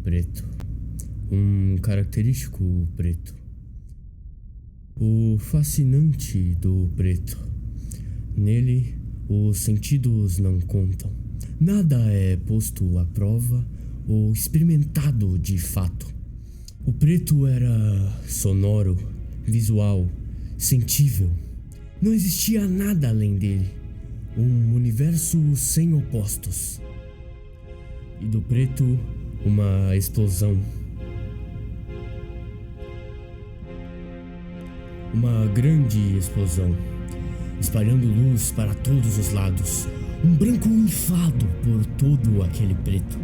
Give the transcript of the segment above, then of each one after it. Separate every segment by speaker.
Speaker 1: preto. Um característico preto. O fascinante do preto. Nele, os sentidos não contam. Nada é posto à prova ou experimentado de fato. O preto era sonoro, visual, sentível. Não existia nada além dele. Um universo sem opostos. E do preto, uma explosão. Uma grande explosão, espalhando luz para todos os lados. Um branco inflado por todo aquele preto.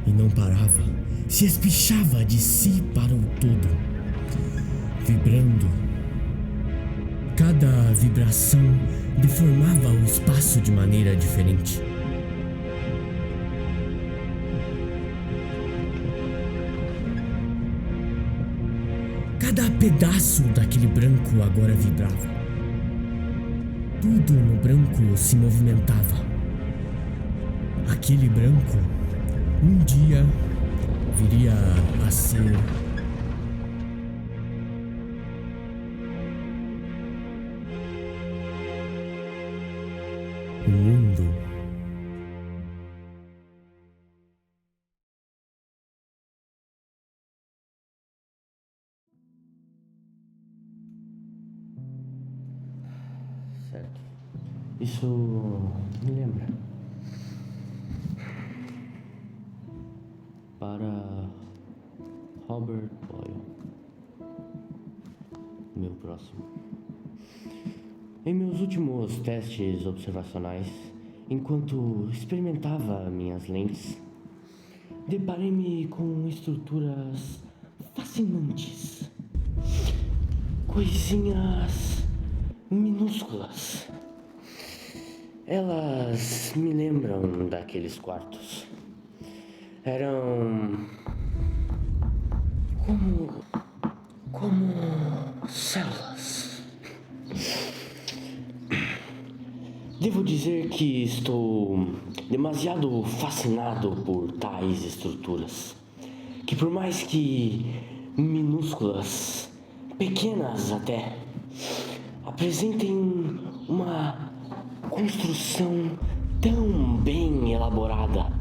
Speaker 1: E não parava, se espichava de si para o todo, vibrando. Cada vibração deformava o espaço de maneira diferente. Cada pedaço daquele branco agora vibrava. Tudo no branco se movimentava. Aquele branco, um dia, viria a ser o mundo.
Speaker 2: Certo. Isso me lembra. Para Robert Boyle, meu próximo. Em meus últimos testes observacionais, enquanto experimentava minhas lentes, deparei-me com estruturas fascinantes. Coisinhas minúsculas. Elas me lembram daqueles quartos. Eram como células. Devo dizer que estou demasiado fascinado por tais estruturas, que por mais que minúsculas, pequenas até, apresentem uma construção tão bem elaborada,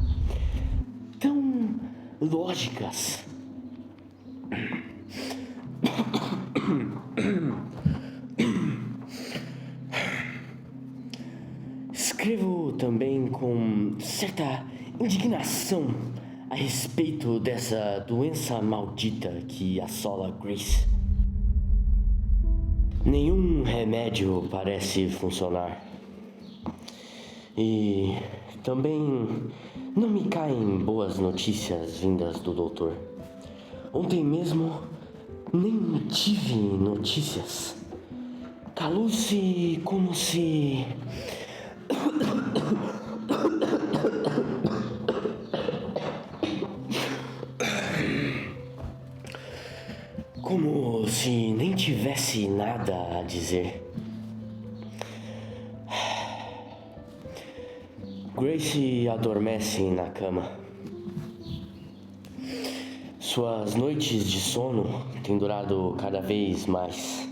Speaker 2: tão lógicas. Escrevo também com certa indignação a respeito dessa doença maldita que assola Grace. Nenhum remédio parece funcionar. E também não me caem boas notícias vindas do doutor. Ontem mesmo nem tive notícias. Calou-se como se... como se nem tivesse nada a dizer. Grace adormece na cama. Suas noites de sono têm durado cada vez mais,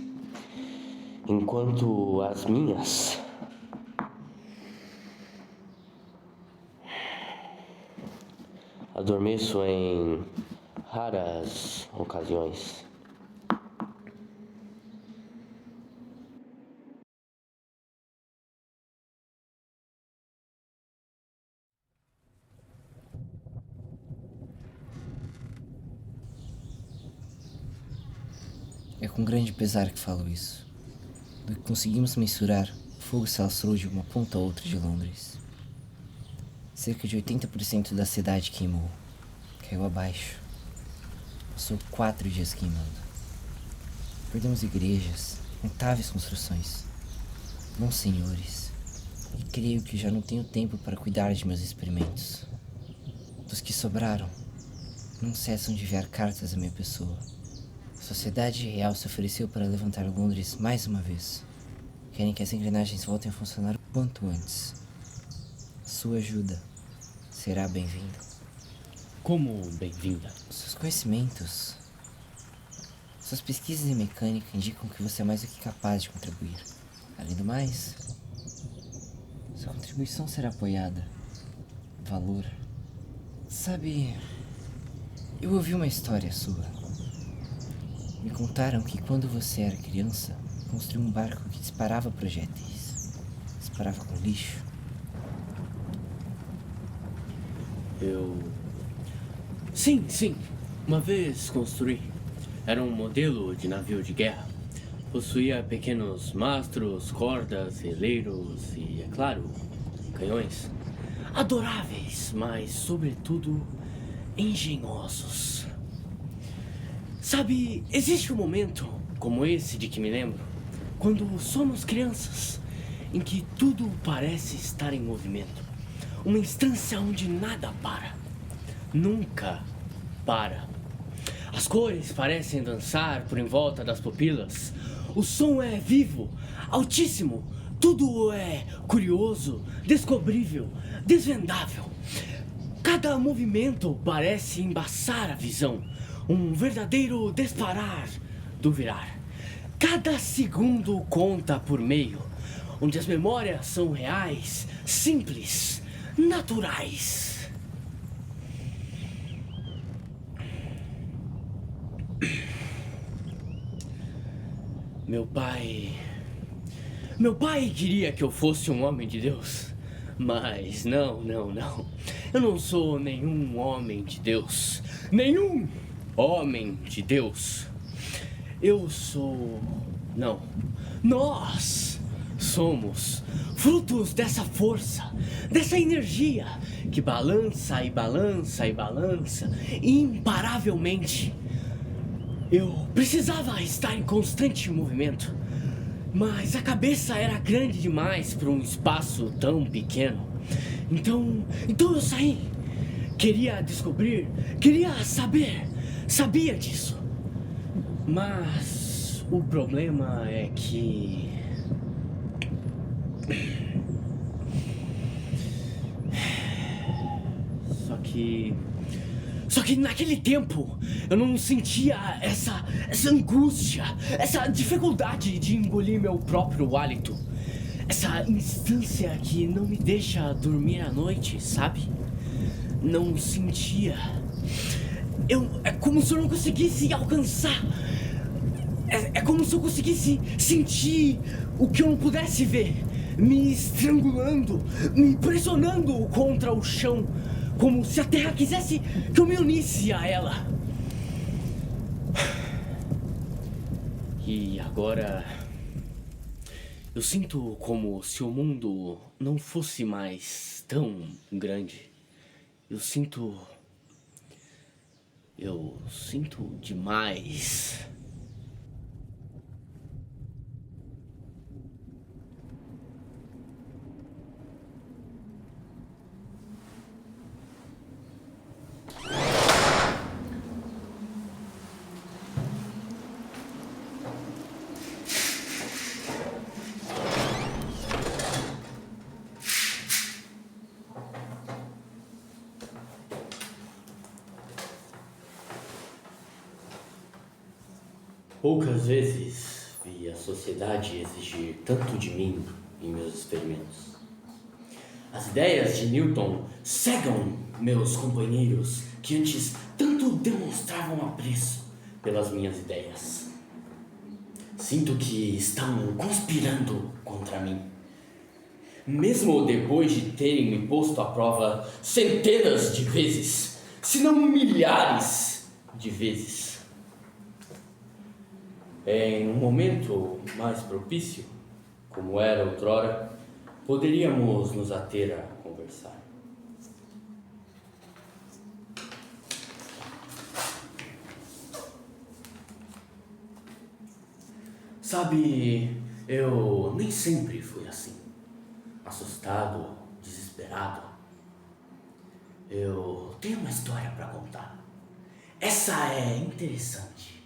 Speaker 2: enquanto as minhas... adormeço em raras ocasiões.
Speaker 3: É com grande pesar que falo isso. Do que conseguimos mensurar, o fogo se alastrou de uma ponta a outra de Londres. Cerca de 80% da cidade queimou. Caiu abaixo. Passou 4 dias queimando. Perdemos igrejas, notáveis construções, bons senhores. E creio que já não tenho tempo para cuidar de meus experimentos. Dos que sobraram, não cessam de enviar cartas à minha pessoa. A sociedade real se ofereceu para levantar Londres mais uma vez. Querem que as engrenagens voltem a funcionar o quanto antes. Sua ajuda será bem-vinda.
Speaker 2: como bem-vinda.
Speaker 3: Seus conhecimentos, suas pesquisas em mecânica indicam que você é mais do que capaz de contribuir. Além do mais, sua contribuição será apoiada. Valor. Sabe, eu ouvi uma história sua. Me contaram que quando você era criança, construiu um barco que disparava projéteis. Disparava com lixo.
Speaker 2: Sim. Uma vez construí. Era um modelo de navio de guerra. Possuía pequenos mastros, cordas, veleiros e, é claro, canhões. Adoráveis, mas, sobretudo, engenhosos. Sabe, existe um momento, como esse de que me lembro, quando somos crianças, em que tudo parece estar em movimento. Uma instância onde nada para. Nunca para. As cores parecem dançar por em volta das pupilas. O som é vivo, altíssimo. Tudo é curioso, descobrível, desvendável. Cada movimento parece embaçar a visão. Um verdadeiro disparar do virar. Cada segundo conta por meio, onde as memórias são reais, simples, naturais. Meu pai queria que eu fosse um homem de Deus. Mas não. Eu não sou nenhum homem de Deus. Nenhum homem de Deus. Eu sou... Não. Nós somos frutos dessa força, dessa energia que balança e balança e balança imparavelmente. Eu precisava estar em constante movimento, mas a cabeça era grande demais para um espaço tão pequeno. Então eu saí. Queria descobrir, queria saber, sabia disso. Mas o problema é que... Só que naquele tempo eu não sentia essa angústia, essa dificuldade de engolir meu próprio hálito. Essa instância que não me deixa dormir à noite, sabe? Não sentia. É como se eu não conseguisse alcançar. É como se eu conseguisse sentir o que eu não pudesse ver. Me estrangulando, me pressionando contra o chão. Como se a terra quisesse que eu me unisse a ela. E agora... eu sinto como se o mundo não fosse mais tão grande. Eu sinto demais. Poucas vezes vi a sociedade exigir tanto de mim em meus experimentos. As ideias de Newton cegam meus companheiros que antes tanto demonstravam apreço pelas minhas ideias. Sinto que estão conspirando contra mim. Mesmo depois de terem me posto à prova centenas de vezes, se não milhares de vezes. Em um momento mais propício, como era outrora, poderíamos nos ater a conversar. Sabe, eu nem sempre fui assim. Assustado, desesperado. Eu tenho uma história para contar. Essa é interessante.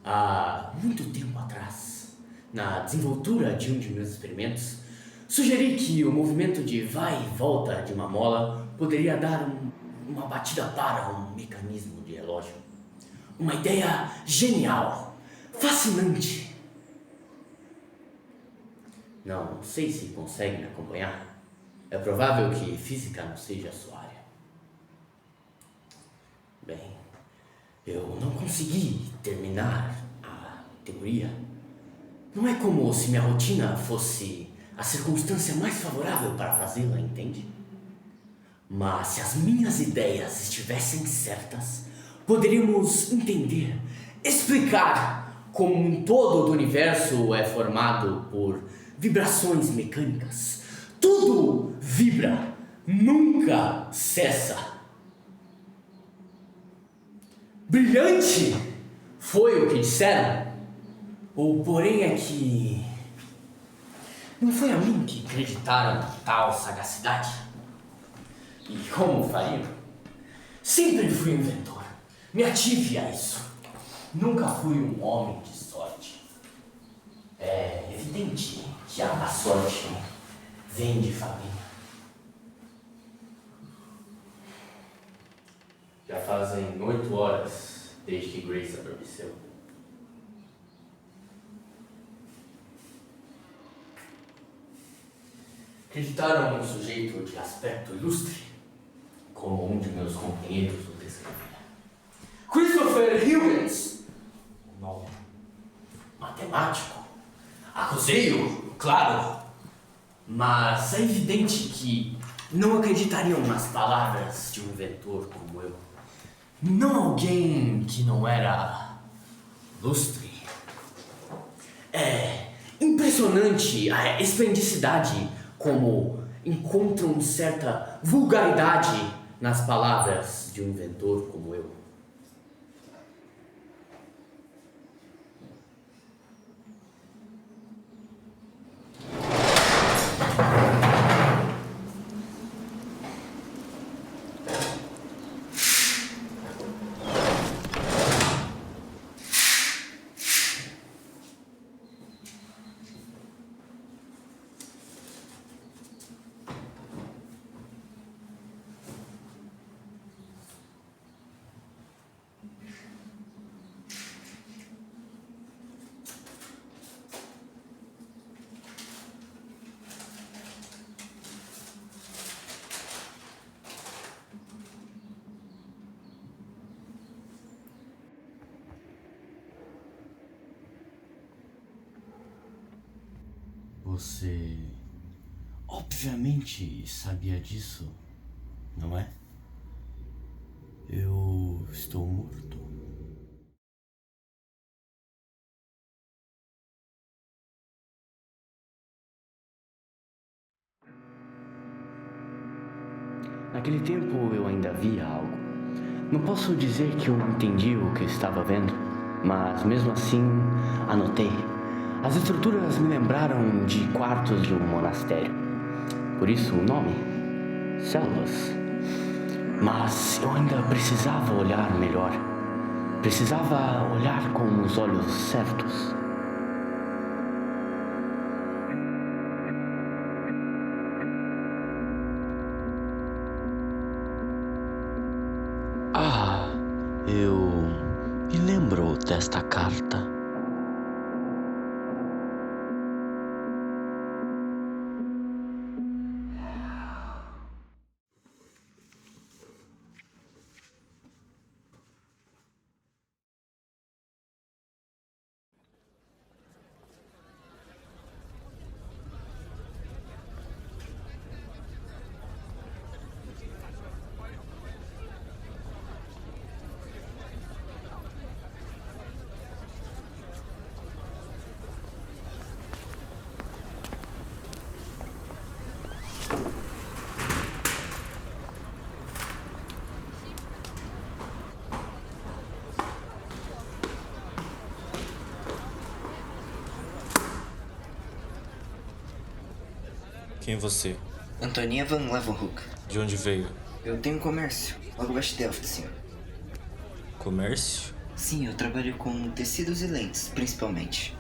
Speaker 2: Há muito tempo atrás, na desenvoltura de um de meus experimentos, sugeri que o movimento de vai e volta de uma mola poderia dar um uma batida para um mecanismo de relógio. Uma ideia genial, fascinante. Não sei se consegue me acompanhar. É provável que física não seja a sua área. Bem, eu não consegui terminar a teoria. Não é como se minha rotina fosse a circunstância mais favorável para fazê-la, entende? Mas se as minhas ideias estivessem certas, poderíamos entender, explicar como um todo do universo é formado por vibrações mecânicas. Tudo vibra, nunca cessa. Brilhante foi o que disseram. O porém é que não foi a mim que acreditaram tal sagacidade. E como fariam? Sempre fui inventor. Me ative a isso. Nunca fui um homem de sorte. É evidente que a sorte vem de família. Já fazem 8 horas desde que Grace adormeceu. Acreditaram num sujeito de aspecto ilustre, como um de meus companheiros o descrevia. Christopher Huygens, um nome matemático. Acusei-o, claro, mas é evidente que não acreditariam nas palavras de um inventor como eu. Não alguém que não era ilustre. É impressionante a esplendidade como encontram certa vulgaridade nas palavras de um inventor como eu. Você obviamente sabia disso, não é? Eu estou morto. Naquele tempo eu ainda via algo. Não posso dizer que eu entendi o que estava vendo, mas mesmo assim anotei. As estruturas me lembraram de quartos de um monastério. Por isso o nome, células. Mas eu ainda precisava olhar melhor. Precisava olhar com os olhos certos. Eu me lembro desta carta.
Speaker 4: Quem é você?
Speaker 3: Antonia van Leeuwenhoek.
Speaker 4: De onde veio?
Speaker 3: Eu tenho comércio, logo abaixo de Delft, senhor.
Speaker 4: Comércio?
Speaker 3: Sim, eu trabalho com tecidos e lentes, principalmente.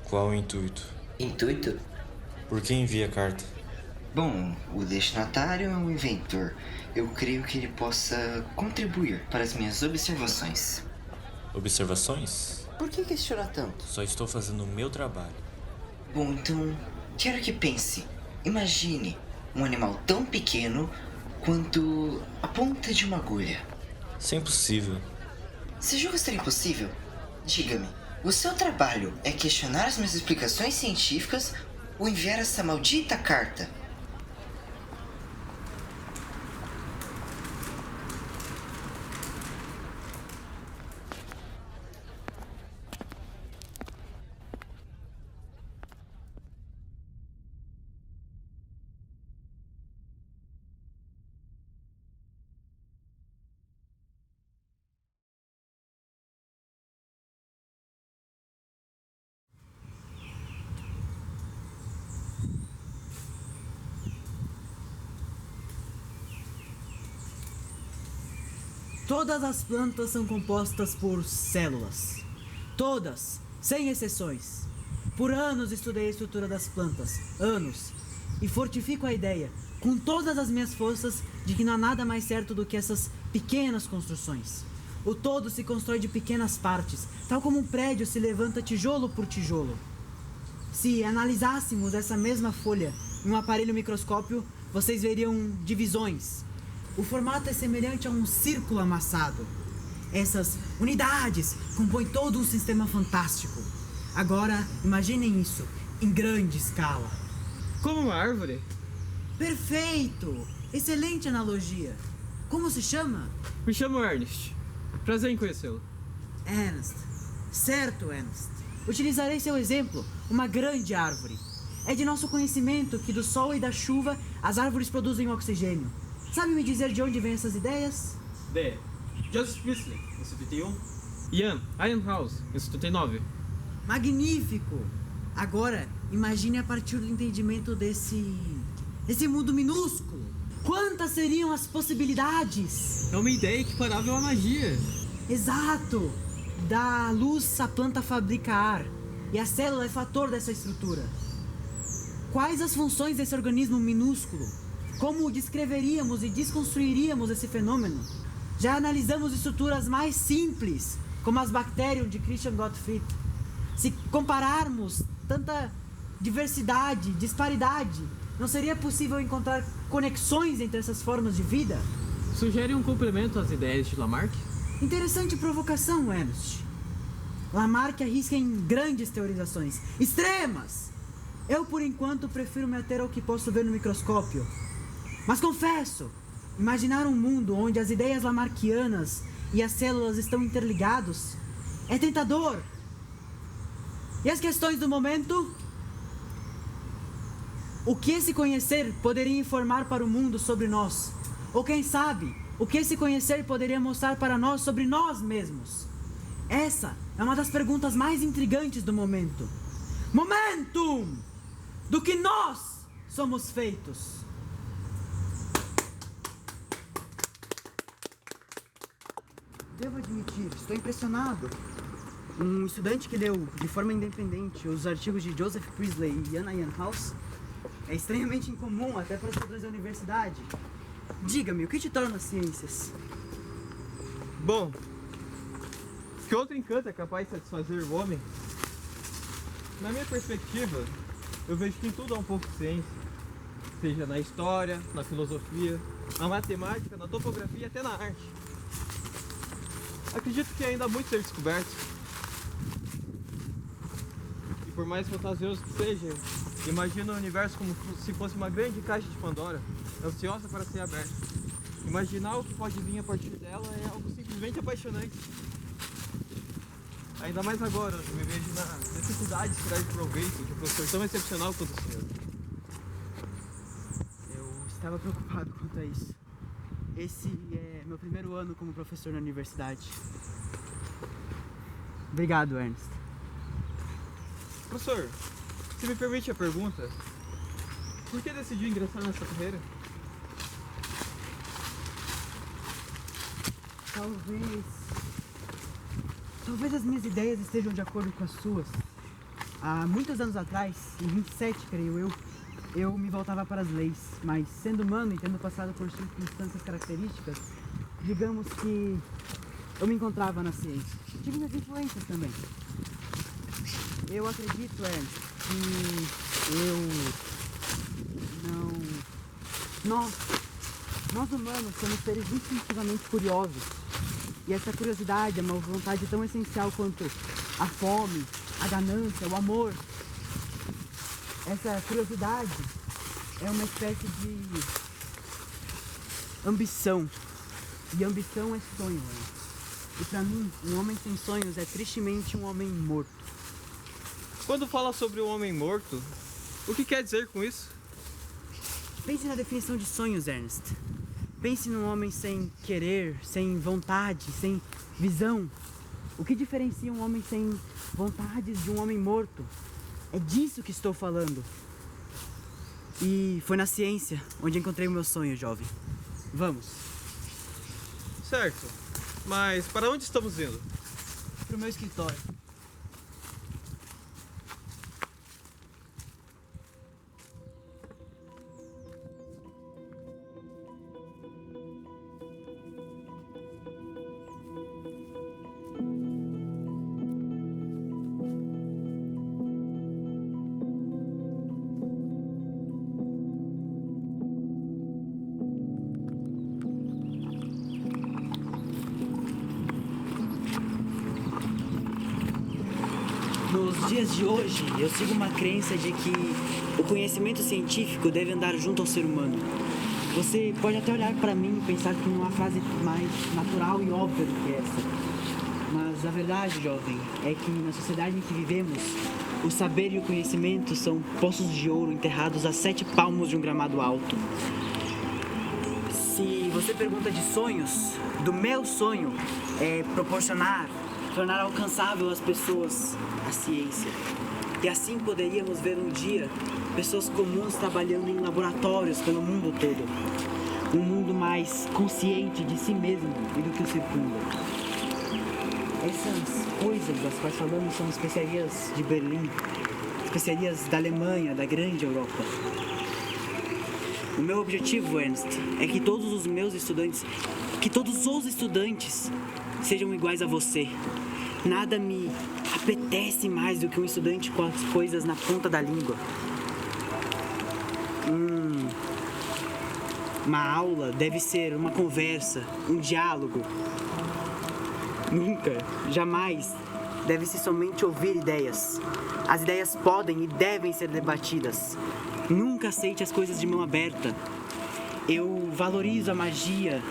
Speaker 4: Qual o intuito?
Speaker 3: Intuito?
Speaker 4: Por que envia a carta?
Speaker 3: Bom, o destinatário é um inventor. Eu creio que ele possa contribuir para as minhas observações.
Speaker 4: Observações?
Speaker 3: Por que questionar tanto?
Speaker 4: Só estou fazendo o meu trabalho.
Speaker 3: Bom, então, quero que pense. Imagine um animal tão pequeno quanto a ponta de uma agulha.
Speaker 4: Isso é impossível.
Speaker 3: Você julga ser impossível? Diga-me, o seu trabalho é questionar as minhas explicações científicas ou enviar essa maldita carta?
Speaker 5: Todas as plantas são compostas por células. Todas, sem exceções. Por anos estudei a estrutura das plantas. Anos. E fortifico a ideia, com todas as minhas forças, de que não há nada mais certo do que essas pequenas construções. O todo se constrói de pequenas partes, tal como um prédio se levanta tijolo por tijolo. Se analisássemos essa mesma folha em um aparelho microscópio, vocês veriam divisões. O formato é semelhante a um círculo amassado. Essas unidades compõem todo um sistema fantástico. Agora, imaginem isso, em grande escala.
Speaker 6: Como uma árvore?
Speaker 5: Perfeito! Excelente analogia. Como se chama?
Speaker 6: Me chamo Ernest. Prazer em conhecê-lo.
Speaker 5: Ernst. Certo, Ernst. Utilizarei seu exemplo, uma grande árvore. É de nosso conhecimento que do sol e da chuva as árvores produzem oxigênio. Sabe me dizer de onde vêm essas ideias?
Speaker 6: D. Joseph Priestley, em 71. Ian House, em 79.
Speaker 5: Magnífico! Agora, imagine a partir do entendimento desse mundo minúsculo. Quantas seriam as possibilidades?
Speaker 6: É uma ideia equiparável à magia.
Speaker 5: Exato! Da luz a planta fabrica ar, e a célula é fator dessa estrutura. Quais as funções desse organismo minúsculo? Como descreveríamos e desconstruiríamos esse fenômeno? Já analisamos estruturas mais simples, como as bactérias de Christian Gottfried. Se compararmos tanta diversidade, disparidade, não seria possível encontrar conexões entre essas formas de vida?
Speaker 6: Sugere um complemento às ideias de Lamarck?
Speaker 5: Interessante provocação, Ernst. Lamarck arrisca em grandes teorizações, extremas. Eu, por enquanto, prefiro me ater ao que posso ver no microscópio. Mas confesso, imaginar um mundo onde as ideias lamarckianas e as células estão interligados é tentador. E as questões do momento? O que esse conhecer poderia informar para o mundo sobre nós? Ou quem sabe, o que esse conhecer poderia mostrar para nós sobre nós mesmos? Essa é uma das perguntas mais intrigantes do momento. Momentum! Do que nós somos feitos. Devo admitir, estou impressionado. Um estudante que leu de forma independente os artigos de Joseph Priestley e Ian House é estranhamente incomum até para os estudantes da universidade. Diga-me, o que te torna as ciências?
Speaker 6: Bom, que outro encanto é capaz de satisfazer o homem? Na minha perspectiva, eu vejo que em tudo há um pouco de ciência. Seja na história, na filosofia, na matemática, na topografia e até na arte. Acredito que ainda há muito a ser descoberto. E por mais fantasioso que seja, imagino o universo como se fosse uma grande caixa de Pandora, ansiosa para ser aberta. Imaginar o que pode vir a partir dela é algo simplesmente apaixonante. Ainda mais agora, eu me vejo na necessidade de tirar de proveito de um professor tão excepcional quanto o senhor.
Speaker 5: Eu estava preocupado quanto a isso. Esse é meu primeiro ano como professor na universidade. Obrigado, Ernst.
Speaker 6: Professor, se me permite a pergunta, por que decidiu ingressar nessa carreira?
Speaker 5: Talvez as minhas ideias estejam de acordo com as suas. Há muitos anos atrás, em 27, creio eu, eu me voltava para as leis, mas sendo humano e tendo passado por circunstâncias características, digamos que eu me encontrava na ciência. Tive minhas influências também. Eu acredito, Nós humanos somos seres instintivamente curiosos. E essa curiosidade é uma vontade tão essencial quanto a fome, a ganância, o amor. Essa curiosidade é uma espécie de ambição. E ambição é sonho. E pra mim, um homem sem sonhos é tristemente um homem morto.
Speaker 6: Quando fala sobre um homem morto, o que quer dizer com isso?
Speaker 5: Pense na definição de sonhos, Ernest. Pense num homem sem querer, sem vontade, sem visão. O que diferencia um homem sem vontades de um homem morto? É disso que estou falando. E foi na ciência onde encontrei o meu sonho, jovem. Vamos.
Speaker 6: Certo, mas para onde estamos indo?
Speaker 5: Pro meu escritório. Nos dias de hoje, eu sigo uma crença de que o conhecimento científico deve andar junto ao ser humano. Você pode até olhar para mim e pensar que não há frase mais natural e óbvia do que essa. Mas a verdade, jovem, é que na sociedade em que vivemos, o saber e o conhecimento são poços de ouro enterrados a 7 palmos de um gramado alto. Se você pergunta de sonhos, do meu sonho é tornar alcançável às pessoas a ciência. E assim poderíamos ver um dia pessoas comuns trabalhando em laboratórios pelo mundo todo. Um mundo mais consciente de si mesmo e do que o circunda. Essas coisas das quais falamos são especiarias de Berlim, especiarias da Alemanha, da grande Europa. O meu objetivo, Ernst, é que todos os estudantes sejam iguais a você. Nada me apetece mais do que um estudante com as coisas na ponta da língua. Uma aula deve ser uma conversa, um diálogo. Nunca, jamais, deve-se somente ouvir ideias. As ideias podem e devem ser debatidas. Nunca aceite as coisas de mão aberta. Eu valorizo a magia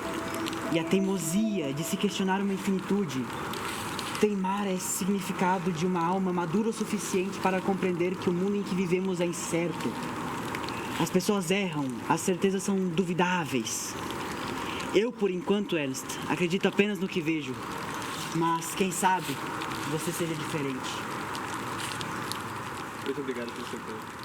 Speaker 5: e a teimosia de se questionar uma infinitude. Teimar é significado de uma alma madura o suficiente para compreender que o mundo em que vivemos é incerto. As pessoas erram, as certezas são duvidáveis. Eu, por enquanto, Ernst, acredito apenas no que vejo. Mas, quem sabe, você seja diferente.
Speaker 6: Muito obrigado pelo seu tempo.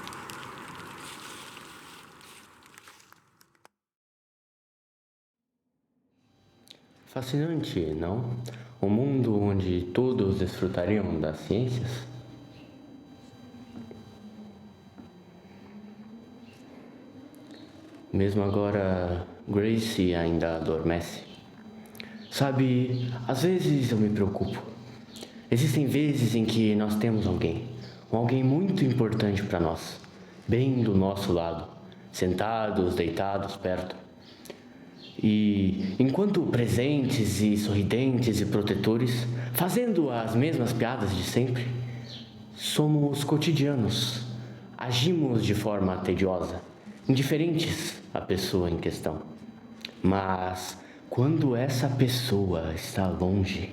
Speaker 2: Fascinante, não? Um mundo onde todos desfrutariam das ciências? Mesmo agora, Grace ainda adormece. Sabe, às vezes eu me preocupo. Existem vezes em que nós temos alguém muito importante para nós, bem do nosso lado, sentados, deitados perto. E enquanto presentes e sorridentes e protetores, fazendo as mesmas piadas de sempre, somos cotidianos, agimos de forma tediosa, indiferentes à pessoa em questão. Mas quando essa pessoa está longe,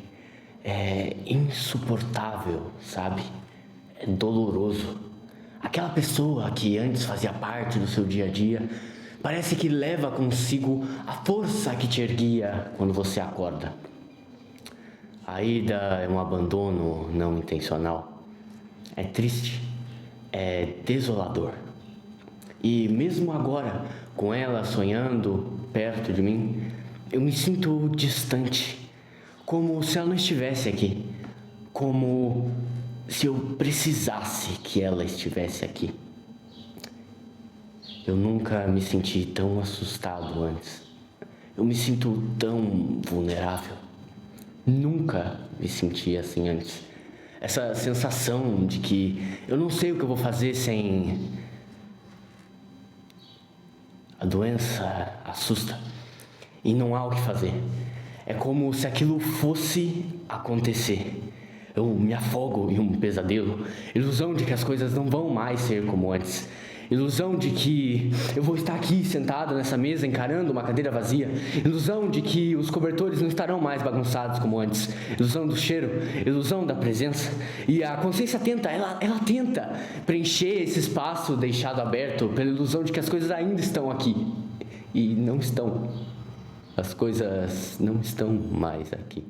Speaker 2: é insuportável, sabe? É doloroso. Aquela pessoa que antes fazia parte do seu dia a dia, parece que leva consigo a força que te erguia quando você acorda. A ida é um abandono não intencional. É triste, é desolador. E mesmo agora, com ela sonhando perto de mim, eu me sinto distante, como se ela não estivesse aqui, como se eu precisasse que ela estivesse aqui. Eu nunca me senti tão assustado antes. Eu me sinto tão vulnerável. Nunca me senti assim antes. Essa sensação de que eu não sei o que eu vou fazer sem... A doença assusta e não há o que fazer. É como se aquilo fosse acontecer. Eu me afogo em um pesadelo. Ilusão de que as coisas não vão mais ser como antes. Ilusão de que eu vou estar aqui sentado nessa mesa encarando uma cadeira vazia. Ilusão de que os cobertores não estarão mais bagunçados como antes. Ilusão do cheiro, ilusão da presença. E a consciência tenta, ela tenta preencher esse espaço deixado aberto pela ilusão de que as coisas ainda estão aqui. E não estão. As coisas não estão mais aqui.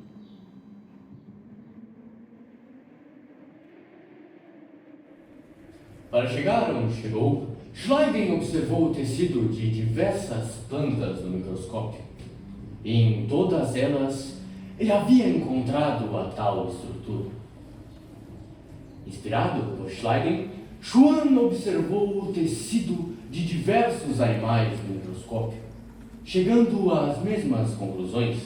Speaker 2: Para chegar onde chegou, Schleiden observou o tecido de diversas plantas no microscópio. E em todas elas, ele havia encontrado a tal estrutura. Inspirado por Schleiden, Schwann observou o tecido de diversos animais no microscópio, chegando às mesmas conclusões.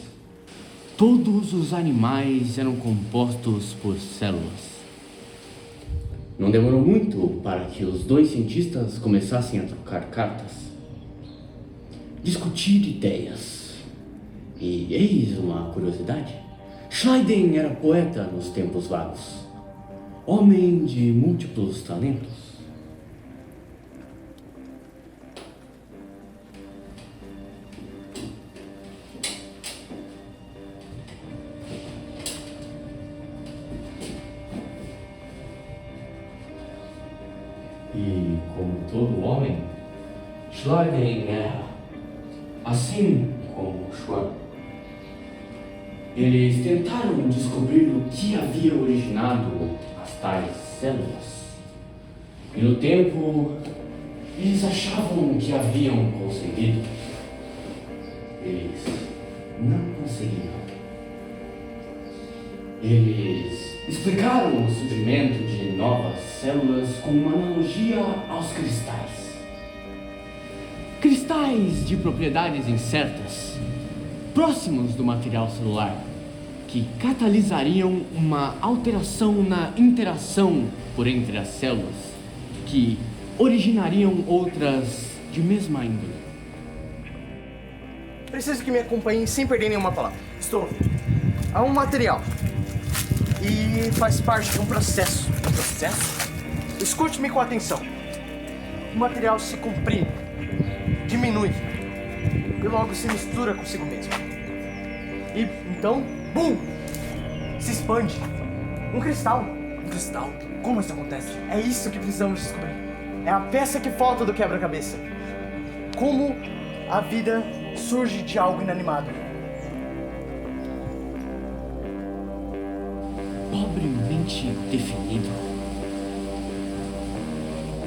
Speaker 2: Todos os animais eram compostos por células. Não demorou muito para que os dois cientistas começassem a trocar cartas, discutir ideias. E eis uma curiosidade: Schleiden era poeta nos tempos vagos, homem de múltiplos talentos. E como todo homem, Schleiden era, assim como Schwann. Eles tentaram descobrir o que havia originado as tais células. E no tempo, eles achavam que haviam conseguido. Eles não conseguiram. Eles explicaram o surgimento de novas células com uma analogia aos cristais. Cristais de propriedades incertas, próximos do material celular, que catalisariam uma alteração na interação por entre as células, que originariam outras de mesma índole.
Speaker 7: Preciso que me acompanhem sem perder nenhuma palavra. Estou ouvindo. Há um material e faz parte de um processo. Um processo? Escute-me com atenção. O material se comprime, diminui e logo se mistura consigo mesmo. E então, bum! Se expande. Um cristal. Um cristal? Como isso acontece? É isso que precisamos descobrir. É a peça que falta do quebra-cabeça. Como a vida surge de algo inanimado.
Speaker 2: Pobremente definido.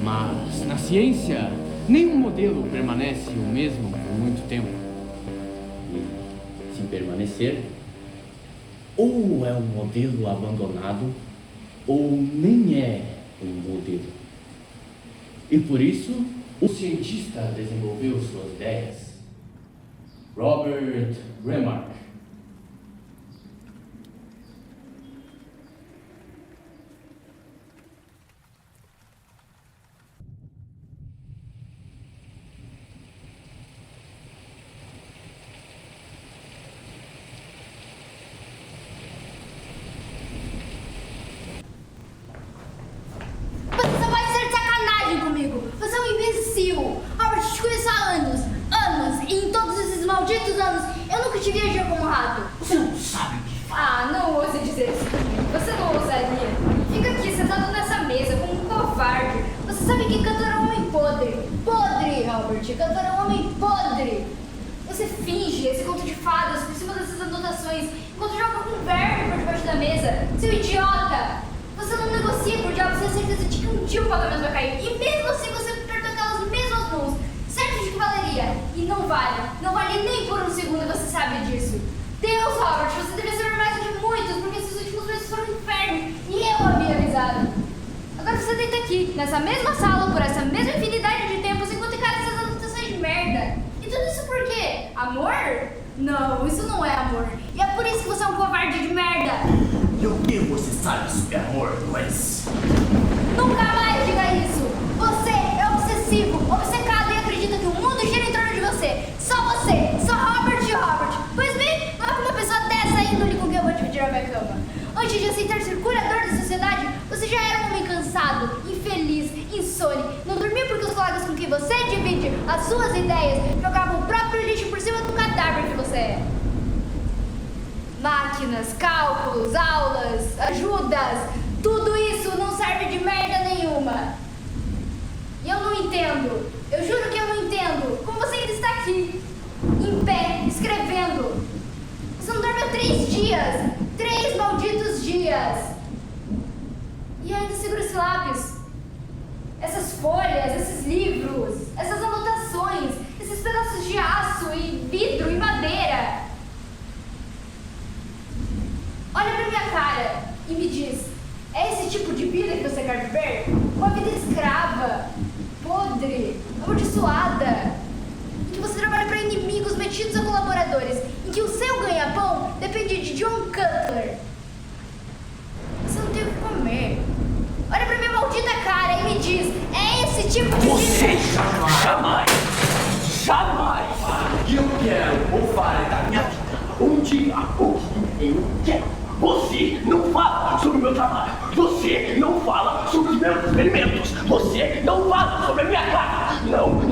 Speaker 2: Mas na ciência, nenhum modelo permanece o mesmo por muito tempo. E se permanecer, ou é um modelo abandonado, ou nem é um modelo. E por isso, o cientista desenvolveu suas ideias. Robert Remarque.
Speaker 8: Malditos anos, eu nunca te vi agir como um rato.
Speaker 2: Você não sabe o que faz.
Speaker 8: Ah, não ouse dizer isso comigo. Você não ousaria. Fica aqui sentado nessa mesa como um covarde. Você sabe que cantor é um homem podre. Podre, Robert. Cantor é um homem podre. Você finge esse conto de fadas por cima dessas anotações, enquanto joga com um verme por debaixo da mesa. Seu idiota. Você não negocia por diabo, você tem certeza de que um dia o pagamento vai cair. E mesmo assim você apertou aquelas mesmas mãos. Certo de que valeria. E não vale. Não vale nem por um segundo, você sabe disso. Deus, Robert, você deve saber mais do que muitos, porque esses últimos meses foram um inferno. E eu havia avisado. Agora você deita aqui, nessa mesma sala, por essa mesma infinidade de tempos, enquanto encara essas tudo isso por quê? Amor? Não, isso não é amor. E é por isso que você é um covarde de merda.
Speaker 9: E o que você sabe sobre amor, Grace?
Speaker 8: Nunca mais diga isso. Você é obsessivo, obcecado e acredita que o mundo gira em torno de você. Só você, só Robert e Robert. Pois bem, não é com uma pessoa dessa índole com quem eu vou dividir a minha cama. Antes de aceitar ser curador da sociedade, você já era um homem cansado, infeliz, insone. Não dormia porque os colegas com quem você divide as suas ideias jogavam o próprio lixo por cima do cadáver que você é. Máquinas, cálculos, aulas, ajudas, tudo isso não serve de merda nenhuma. E eu não entendo. Eu juro que eu não entendo. Como você ainda está aqui, em pé, escrevendo. Você não dorme há 3 dias. 3 malditos dias. E ainda segura esse lápis. Essas folhas, esses livros, essas anotações, esses pedaços de aço e vidro e madeira. Olha pra minha cara e me diz, é esse tipo de vida que você quer viver? Uma vida escrava, podre, amaldiçoada, em que você trabalha para inimigos metidos a colaboradores, em que o seu ganha-pão depende de John Cutler. Você não tem o que comer. Olha pra minha maldita cara e me diz, é esse tipo de
Speaker 9: Você
Speaker 8: vida?
Speaker 9: jamais eu quero ou farei da minha vida um dia o que eu quero. Você não fala sobre o meu trabalho. Você não fala sobre os meus experimentos. Você não fala sobre a minha casa. Não.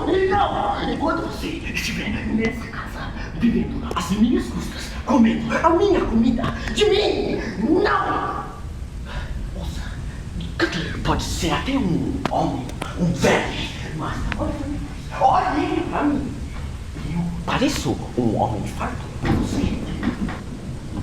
Speaker 9: E não. Enquanto você estiver nessa casa, vivendo às minhas custas, comendo a minha comida de mim, não. Moça, Cutler pode ser até um homem, um velho, mas olhe pra mim. Eu pareço um homem de fardo pra você.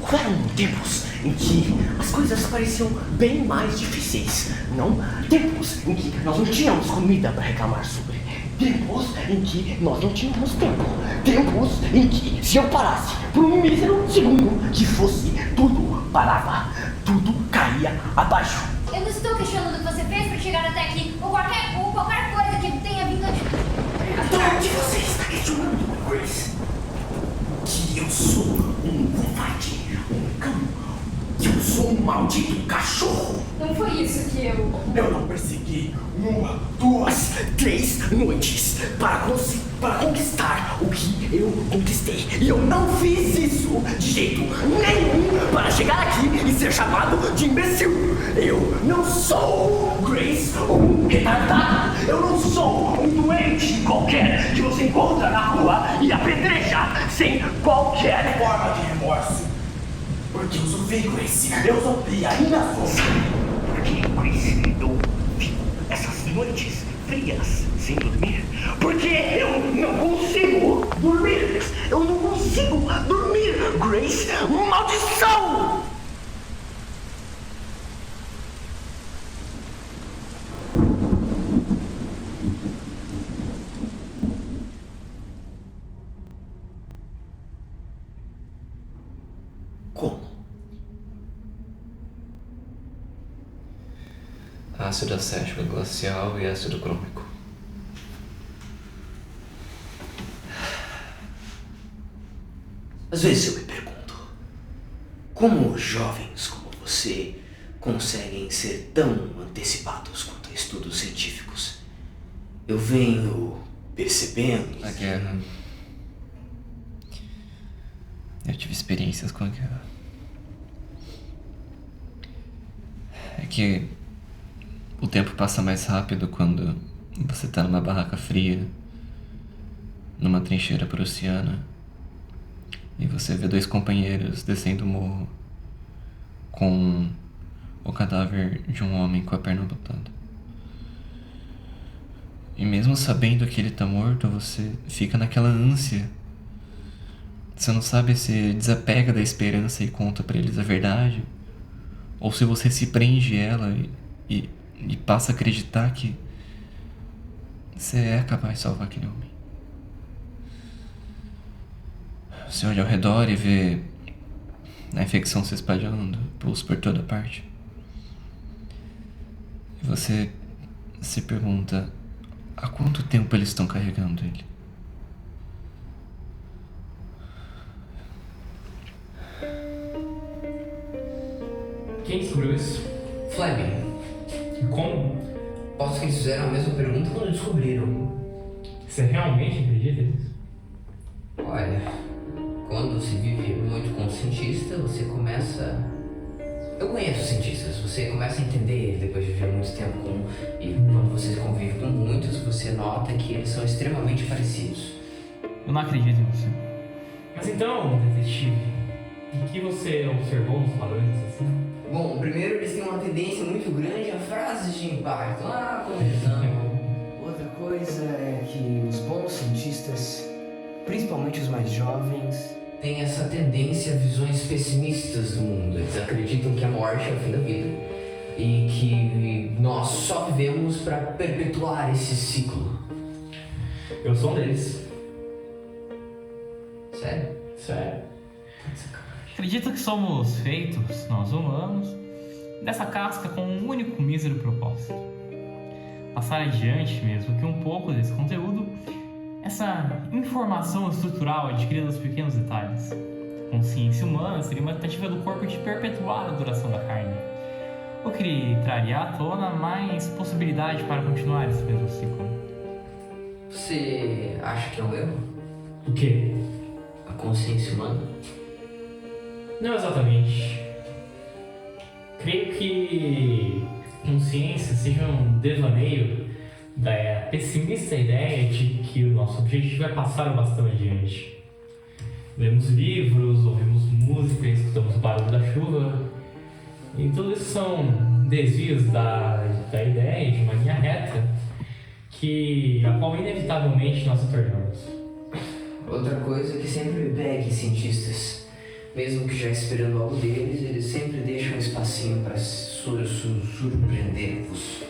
Speaker 9: Houveram tempos em que as coisas pareciam bem mais difíceis, não? Tempos em que nós não tínhamos comida para reclamar sobre. Tempos em que nós não tínhamos tempo. Tempos em que, se eu parasse por um mísero segundo que fosse, tudo parava, tudo caía abaixo.
Speaker 8: Eu não estou questionando o que você fez para chegar até aqui, ou qualquer coisa que tenha vindo de...
Speaker 9: Então, o que você está questionando, Grace? Que eu sou um covarde, um cão, que eu sou um maldito cachorro.
Speaker 8: Não foi isso que eu...
Speaker 9: Eu não persegui 1, 2, 3 noites para conquistar o que eu conquistei. E eu não fiz isso de jeito nenhum para chegar aqui e ser chamado de imbecil. Eu não sou, Grace, um retardado. Eu não sou um doente qualquer que você encontra na rua e apedreja sem qualquer forma de remorso. Porque eu sofri, Grace. Eu sofri, ainda sofro. Porque, Grace, eu fico essas noites frias sem dormir. Porque eu não consigo dormir. Eu não consigo dormir, Grace. Maldição! Como?
Speaker 10: Ácido acético glacial e ácido crômico.
Speaker 9: Às vezes eu me pergunto, como jovens como você conseguem ser tão antecipados quanto a estudos científicos? Eu venho percebendo...
Speaker 10: A guerra. Eu tive experiências com a guerra. É que o tempo passa mais rápido quando você tá numa barraca fria, numa trincheira prussiana, e você vê 2 companheiros descendo o morro com o cadáver de um homem com a perna amputada. E mesmo sabendo que ele tá morto, você fica naquela ânsia. Você não sabe se desapega da esperança e conta pra eles a verdade, ou se você se prende ela e passa a acreditar que você é capaz de salvar aquele homem. Você olha ao redor e vê a infecção se espalhando, pulso por toda parte. E você se pergunta há quanto tempo eles estão carregando ele?
Speaker 11: Quem descobriu isso?
Speaker 12: Fleming.
Speaker 11: E como?
Speaker 12: Posso que eles fizeram a mesma pergunta quando descobriram.
Speaker 11: Você realmente acredita nisso?
Speaker 12: Olha, quando se vive muito com um cientista, você começa... Eu conheço cientistas, você começa a entender depois de viver muito tempo com... E quando você convive com muitos, você nota que eles são extremamente parecidos.
Speaker 11: Eu não acredito em você. Mas então, detetive, o que você observou nos padrões assim?
Speaker 12: Bom, primeiro eles têm uma tendência muito grande a frases de impacto. Ah, conversão. Outra coisa é que os bons cientistas, principalmente os mais jovens, têm essa tendência a visões pessimistas do mundo. Eles acreditam que a morte é o fim da vida e que nós só vivemos para perpetuar esse ciclo.
Speaker 11: Eu sou um deles.
Speaker 12: Sério?
Speaker 11: Sério. Acredito que somos feitos, nós humanos, dessa casca com um único mísero propósito. Passar adiante mesmo que um pouco desse conteúdo, essa informação estrutural adquirida nos pequenos detalhes. A consciência humana seria uma tentativa do corpo de perpetuar a duração da carne, o que traria à tona mais possibilidade para continuar esse mesmo ciclo.
Speaker 12: Você acha que é um erro?
Speaker 11: O quê?
Speaker 12: A consciência humana?
Speaker 11: Não exatamente. Creio que consciência seja um devaneio da pessimista ideia de que o nosso objetivo é passar o bastão adiante. Lemos livros, ouvimos música, escutamos o barulho da chuva, e tudo isso são desvios da ideia de uma linha reta a qual inevitavelmente nós se tornamos.
Speaker 12: Outra coisa é que sempre me pegue cientistas. Mesmo que já esperando algo deles, eles sempre deixam um espacinho para surpreender-vos.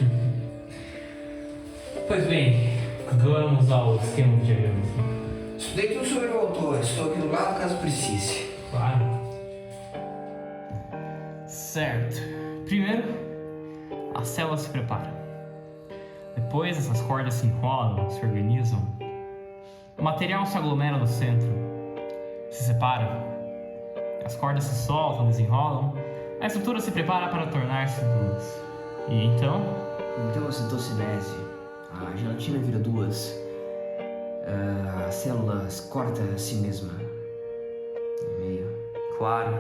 Speaker 11: Pois bem, vamos ao esquema do diagrama.
Speaker 12: Estudei tudo sobre o autor, estou aqui do lado caso precise.
Speaker 11: Claro. Certo. Primeiro, a célula se prepara. Depois, essas cordas se enrolam, se organizam. O material se aglomera no centro, se separa. As cordas se soltam, desenrolam. A estrutura se prepara para tornar-se duas. E então?
Speaker 12: Então a citocinese. A gelatina vira duas. A célula corta a si mesma. No meio.
Speaker 11: Claro.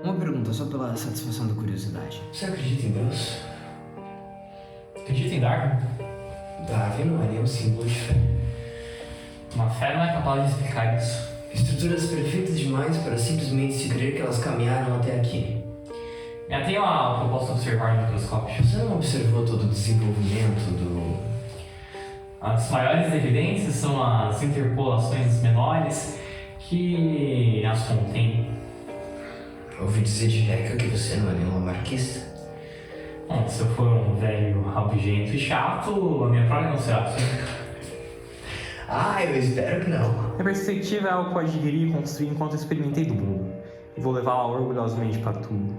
Speaker 12: Uma pergunta, só pela satisfação da curiosidade. Você acredita em Deus?
Speaker 11: Acredita em Darwin?
Speaker 12: Darwin não é um símbolo de fé.
Speaker 11: Uma fé não é capaz de explicar isso.
Speaker 12: Estruturas perfeitas demais para simplesmente se crer que elas caminharam até aqui.
Speaker 11: Tem uma que eu posso observar no microscópio.
Speaker 12: Você não observou todo o desenvolvimento do...
Speaker 11: As maiores evidências são as interpolações menores que as contêm.
Speaker 12: Ouvi dizer de Reca que você não é nenhuma marquista.
Speaker 11: Bom, se eu for um velho rabugento e chato, a minha prole não será assim.
Speaker 12: Eu espero que não.
Speaker 11: A perspectiva é algo que eu adquiri e construí enquanto experimentei do mundo. E vou levá-la orgulhosamente para tudo.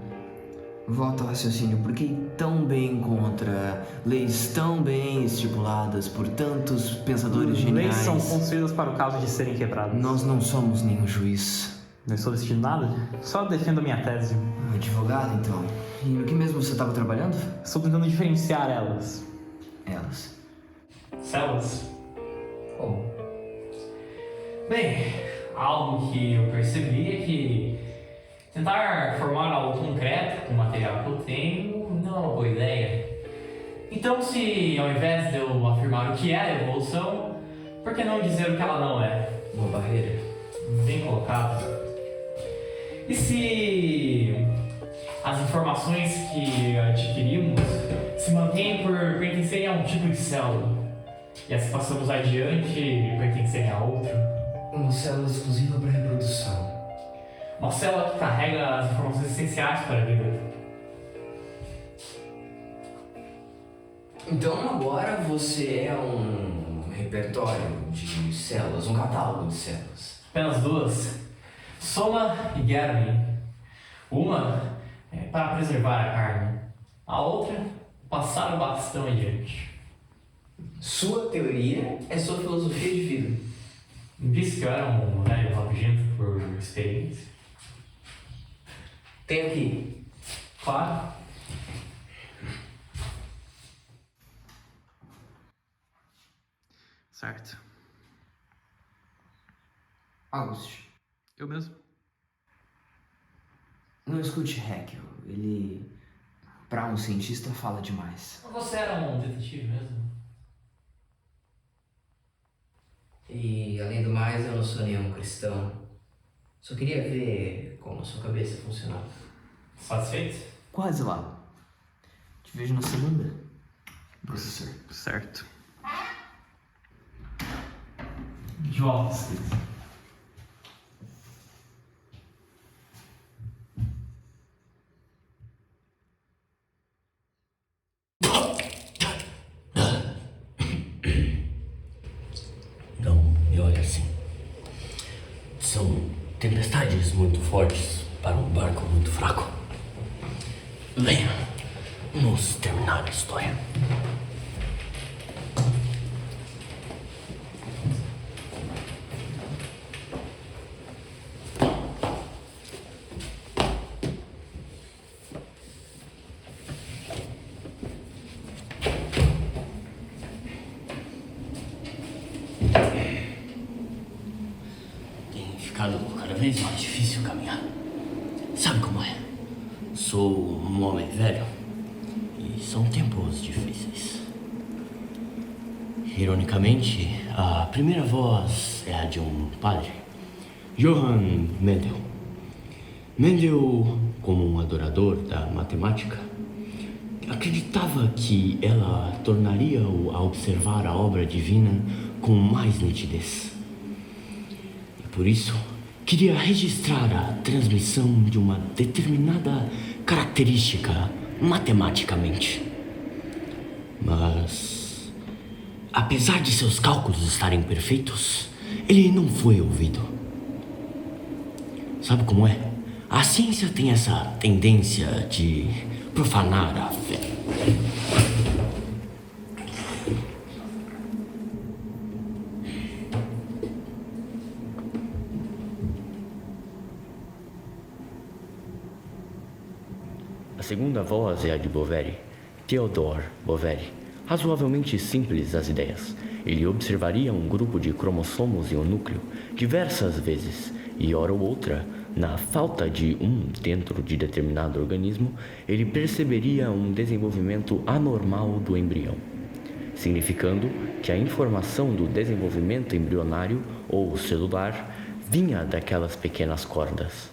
Speaker 12: Volto ao raciocínio, por que tão bem contra leis tão bem estipuladas por tantos pensadores geniais?
Speaker 11: Leis são construídas para o caso de serem quebradas.
Speaker 12: Nós não somos nenhum juiz.
Speaker 11: Não estou decidindo nada, só defendo a minha tese.
Speaker 12: Advogado, então. E no que mesmo você estava trabalhando?
Speaker 11: Estou tentando diferenciar elas.
Speaker 12: Elas?
Speaker 11: Células. Bem, algo que eu percebi é que tentar formar algo concreto com o material que eu tenho não é uma boa ideia. Então, se ao invés de eu afirmar o que é a evolução, por que não dizer o que ela não é?
Speaker 12: Uma barreira.
Speaker 11: Bem colocado. E se as informações que adquirimos se mantêm por pertencerem a um tipo de célula e as que passamos adiante pertencerem a outro?
Speaker 12: Uma célula exclusiva para reprodução.
Speaker 11: Uma célula que carrega as informações essenciais para a vida.
Speaker 12: Então agora você é um repertório de células, um catálogo de células.
Speaker 11: Apenas duas. Soma e Germen. Uma é para preservar a carne. A outra, passar o bastão adiante.
Speaker 12: Sua teoria é sua filosofia de vida.
Speaker 11: Disse que eu era um velho rabugento por experiência.
Speaker 12: Tem aqui
Speaker 11: Claro.
Speaker 10: Certo.
Speaker 12: August,
Speaker 10: Eu mesmo.
Speaker 12: não escute Haeckel. Ele, pra um cientista, fala demais.
Speaker 11: Você era um detetive mesmo?
Speaker 12: E, além do mais, eu não sou nenhum cristão. Só queria ver como a sua cabeça funcionava.
Speaker 11: Satisfeito?
Speaker 12: Quase lá. Te vejo na segunda, professor.
Speaker 10: Certo.
Speaker 11: De volta.
Speaker 9: Não me olhe assim. São tempestades muito fortes para um barco muito fraco. Venha, vamos terminar a história. Tem ficado cada vez mais difícil caminhar. Sabe como é? Sou um homem velho e são tempos difíceis. Ironicamente, a primeira voz é a de um padre, Johann Mendel. Mendel, como um adorador da matemática, acreditava que ela tornaria-o a observar a obra divina com mais nitidez. E por isso, queria registrar a transmissão de uma determinada característica matematicamente. Mas, apesar de seus cálculos estarem perfeitos, ele não foi ouvido. Sabe como é? A ciência tem essa tendência de profanar a fé. A segunda voz é a de Boveri, Theodor Boveri. Razoavelmente simples as ideias. Ele observaria um grupo de cromossomos em um núcleo diversas vezes e, hora ou outra, na falta de um dentro de determinado organismo, ele perceberia um desenvolvimento anormal do embrião, significando que a informação do desenvolvimento embrionário ou celular vinha daquelas pequenas cordas.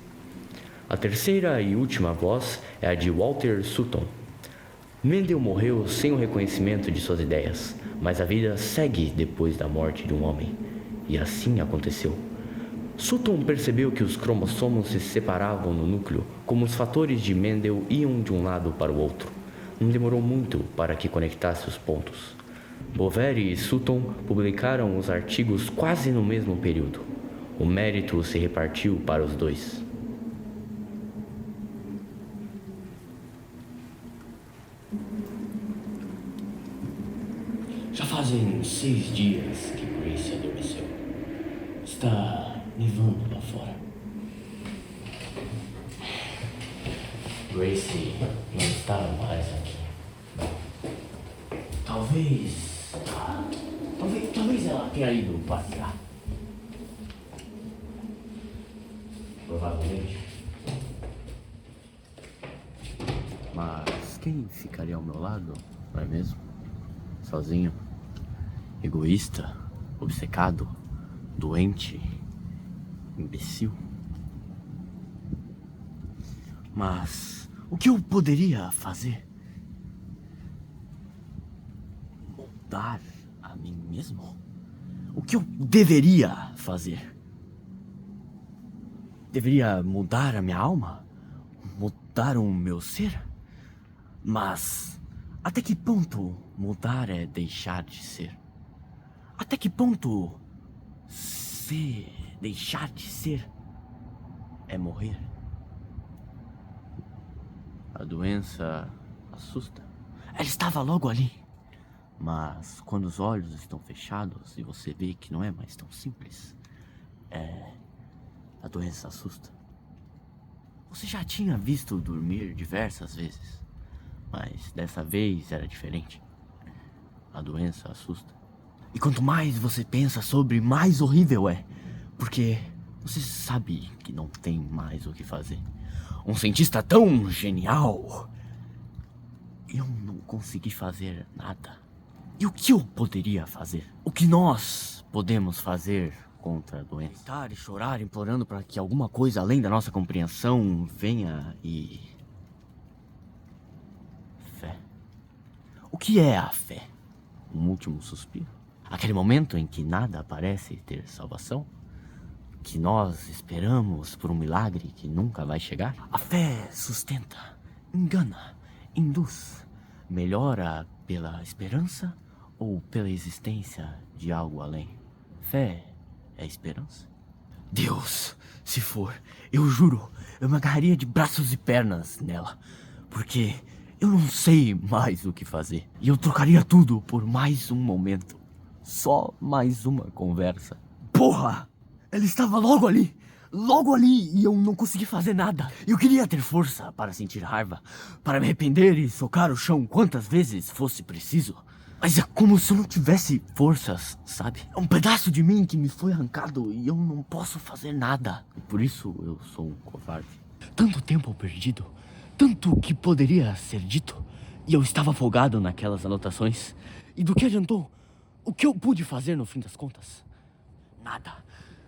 Speaker 9: A terceira e última voz é a de Walter Sutton. Mendel morreu sem o reconhecimento de suas ideias, mas a vida segue depois da morte de um homem, e assim aconteceu. Sutton percebeu que os cromossomos se separavam no núcleo, como os fatores de Mendel iam de um lado para o outro. Não demorou muito para que conectasse os pontos. Boveri e Sutton publicaram os artigos quase no mesmo período. O mérito se repartiu para os dois. Já fazem 6 dias que Grace adormeceu. Está nevando lá fora. Grace não está mais aqui. Talvez ela tenha ido passear. Provavelmente. Mas quem ficaria ao meu lado, não é mesmo? Sozinho, egoísta, obcecado, doente, imbecil. Mas o que eu poderia fazer? Moldar a mim mesmo? O que eu deveria fazer? Deveria mudar a minha alma? Mudar o meu ser? Mas até que ponto mudar é deixar de ser? Até que ponto deixar de ser é morrer? A doença assusta. Ela estava logo ali. Mas quando os olhos estão fechados e você vê que não é mais tão simples, a doença assusta.
Speaker 2: Você já tinha visto dormir diversas vezes, mas dessa vez era diferente. A doença assusta. E quanto mais você pensa sobre, mais horrível é. Porque você sabe que não tem mais o que fazer. Um cientista tão genial. Eu não consegui fazer nada. E o que eu poderia fazer? O que nós podemos fazer contra a doença? Gritar e chorar, implorando para que alguma coisa além da nossa compreensão venha e... Fé. O que é a fé? Um último suspiro? Aquele momento em que nada parece ter salvação? Que nós esperamos por um milagre que nunca vai chegar? A fé sustenta, engana, induz, melhora pela esperança ou pela existência de algo além? Fé é esperança? Deus, se for, eu juro, eu me agarraria de braços e pernas nela, porque eu não sei mais o que fazer. E eu trocaria tudo por mais um momento. Só mais uma conversa. Porra! Ela estava logo ali, e eu não consegui fazer nada. Eu queria ter força para sentir raiva, para me arrepender e socar o chão quantas vezes fosse preciso. Mas é como se eu não tivesse forças, sabe? É um pedaço de mim que me foi arrancado e eu não posso fazer nada. E por isso eu sou um covarde. Tanto tempo perdido, tanto que poderia ser dito, e eu estava afogado naquelas anotações. E do que adiantou? O que eu pude fazer no fim das contas? Nada.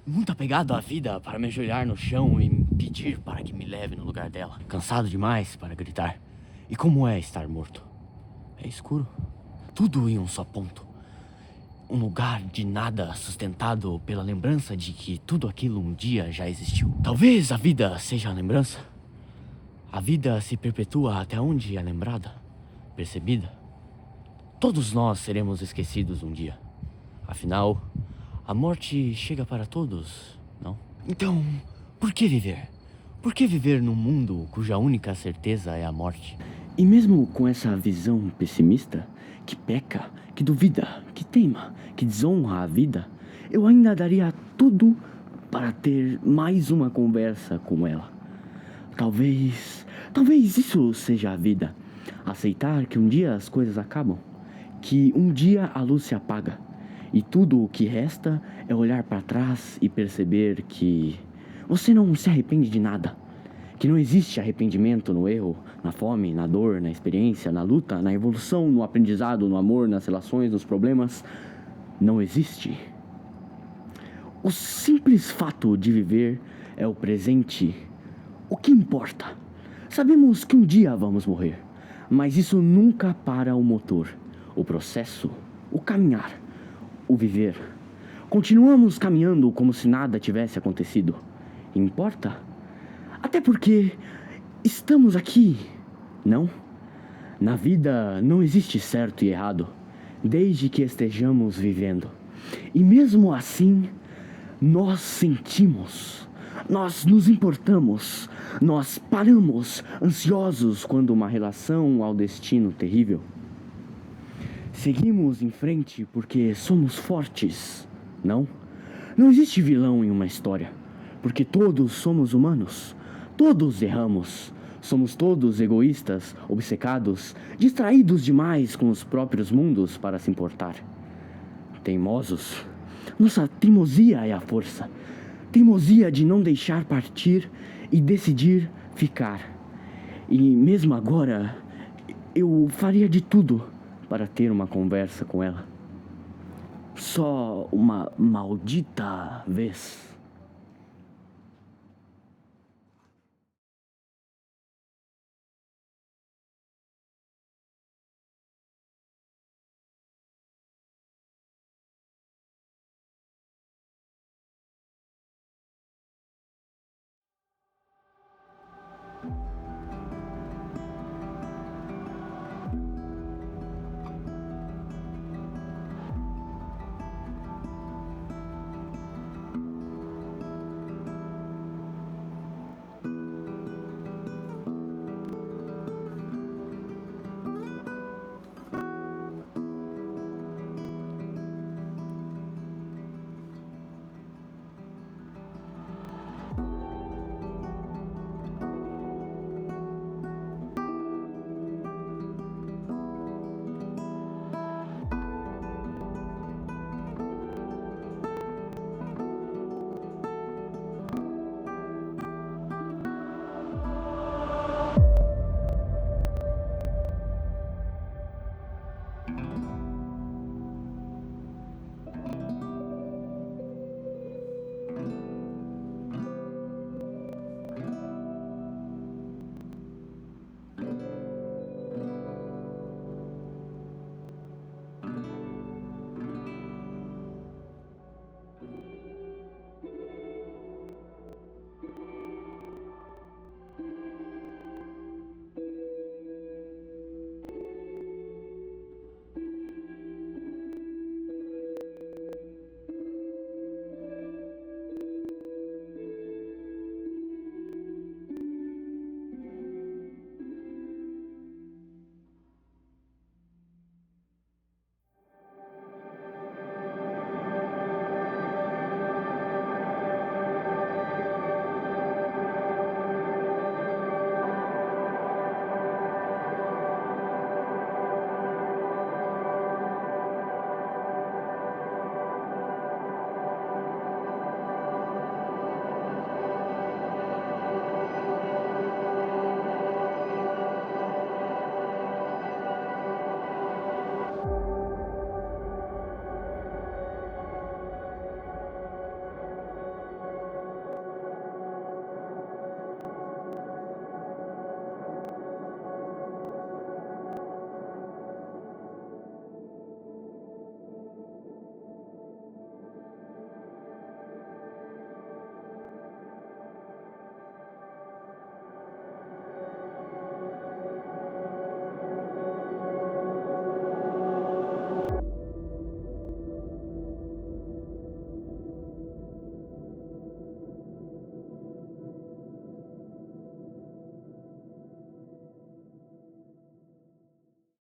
Speaker 2: Muito apegado à vida para me ajoelhar no chão e pedir para que me leve no lugar dela. Cansado demais para gritar. E como é estar morto? É escuro. Tudo em um só ponto. Um lugar de nada sustentado pela lembrança de que tudo aquilo um dia já existiu. Talvez a vida seja a lembrança. A vida se perpetua até onde é lembrada, percebida. Todos nós seremos esquecidos um dia. Afinal, a morte chega para todos, não? Então, por que viver? Por que viver num mundo cuja única certeza é a morte? E mesmo com essa visão pessimista, que peca, que duvida, que teima, que desonra a vida, eu ainda daria tudo para ter mais uma conversa com ela. Talvez isso seja a vida. Aceitar que um dia as coisas acabam, que um dia a luz se apaga. E tudo o que resta é olhar para trás e perceber que você não se arrepende de nada. Que não existe arrependimento no erro, na fome, na dor, na experiência, na luta, na evolução, no aprendizado, no amor, nas relações, nos problemas. Não existe. O simples fato de viver é o presente. O que importa? Sabemos que um dia vamos morrer, mas isso nunca para o motor, o processo, o caminhar. O viver. Continuamos caminhando como se nada tivesse acontecido. Importa? Até porque estamos aqui, não? Na vida não existe certo e errado, desde que estejamos vivendo. E mesmo assim, nós sentimos, nós nos importamos, nós paramos ansiosos quando uma relação ao destino terrível. Seguimos em frente porque somos fortes, não? Não existe vilão em uma história, porque todos somos humanos, todos erramos, somos todos egoístas, obcecados, distraídos demais com os próprios mundos para se importar. Teimosos. Nossa teimosia é a força, teimosia de não deixar partir e decidir ficar. E mesmo agora, eu faria de tudo para ter uma conversa com ela. Só uma maldita vez.